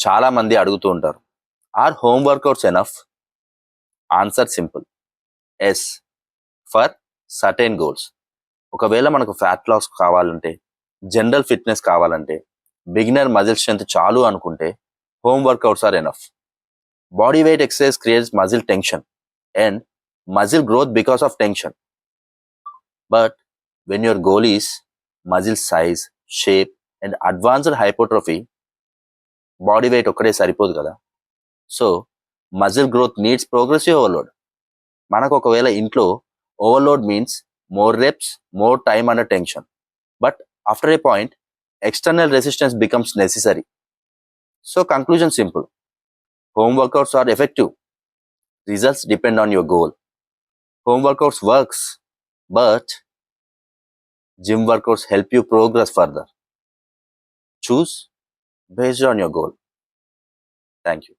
చాలా మంది అడుగుతూ ఉంటారు, are home workouts enough? Answer simple, yes, for certain goals. ఒకవేళ మనకు ఫ్యాట్ లాస్ కావాలంటే, జనరల్ ఫిట్నెస్ కావాలంటే, బిగినర్ మజిల్ స్ట్రెంత్ చాలు అనుకుంటే home workouts are enough. Body weight exercise creates muscle tension and muscle growth because of tension. But when your goal is muscle size, shape and advanced hypertrophy, body weight ఒక్కడే సరిపోదు కదా. So muscle growth needs progressive overload. మనకు ఒకవేళ ఇంట్లో overload means more reps, more time under tension. But after A point external resistance becomes necessary. So conclusion simple, home workouts are effective, results depend on your goal. Home workouts works, but gym workouts help you progress further. Choose based on your goal. Thank you.